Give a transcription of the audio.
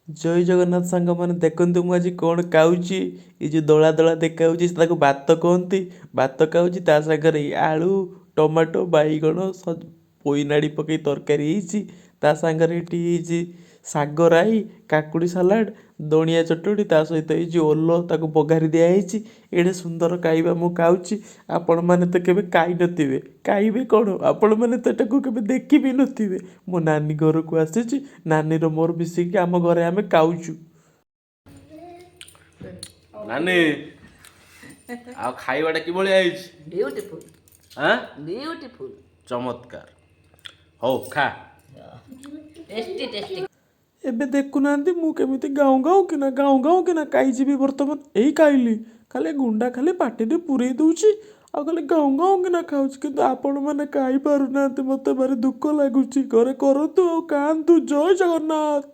ଜୟ ଜଗନ୍ନାଥ ସାଙ୍ଗମାନେ ଦେଖନ୍ତୁ ମୁଁ ଆଜି କ'ଣ ଖାଉଛି। ଏ ଯେଉଁ ଦଳା ଦଳା ଦେଖାଯାଉଛି ତାକୁ ଭାତ କହନ୍ତି। ଭାତ ଖାଉଛି ତା ସାଙ୍ଗରେ ଆଳୁ ଟମାଟୋ ବାଇଗଣ ପୋଇ ନାଡ଼ି ପକେଇ ତରକାରୀ ହେଇଛି। ତା ସାଙ୍ଗରେ ଏଠି ହେଇଛି ଶାଗ ରାଇ କାକୁଡ଼ି ସାଲାଡ଼ ଧଣିଆ ଚଟଣି ତା ସହିତ ହେଇଛି ଓଲ ତାକୁ ବଘାରି ଦିଆହେଇଛି। ଏଡ଼େ ସୁନ୍ଦର ଖାଇବା ମୁଁ ଖାଉଛି। ଆପଣମାନେ ତ କେବେ ଖାଇନଥିବେ, ଖାଇବେ କ'ଣ ଆପଣମାନେ ତ ଏଟାକୁ କେବେ ଦେଖି ବି ନଥିବେ। ମୋ ନାନୀ ଘରକୁ ଆସିଛି, ନାନୀର ମୋର ମିଶିକି ଆମ ଘରେ ଆମେ ଖାଉଛୁ। ନାନୀ ଆଉ ଖାଇବାଟା କିଭଳିଆ ହେଇଛି? ब्यूटीफुल ଆଁ ब्यूटीफुल ଚମତ୍କାର। ହଉ ଖା। टेस्टी टेस्टी ଏବେ ଦେଖୁନାହାନ୍ତି ମୁଁ କେମିତି ଗାଉଁ କିନା ଖାଇଯିବି। ବର୍ତ୍ତମାନ ଏଇ ଖାଇଲି ଖାଲି ଗୁଣ୍ଡା ଖାଲି ପାଟିରେ ପୁରେଇ ଦେଉଛି ଆଉ ଖାଲି ଗାଉଁ କିନା ଖାଉଛି। କିନ୍ତୁ ଆପଣମାନେ ଖାଇପାରୁନାହାନ୍ତି, ମୋତେ ଭାରି ଦୁଃଖ ଲାଗୁଛି। ଘରେ କରନ୍ତୁ ଆଉ ଖାଆନ୍ତୁ। ଜୟ ଜଗନ୍ନାଥ।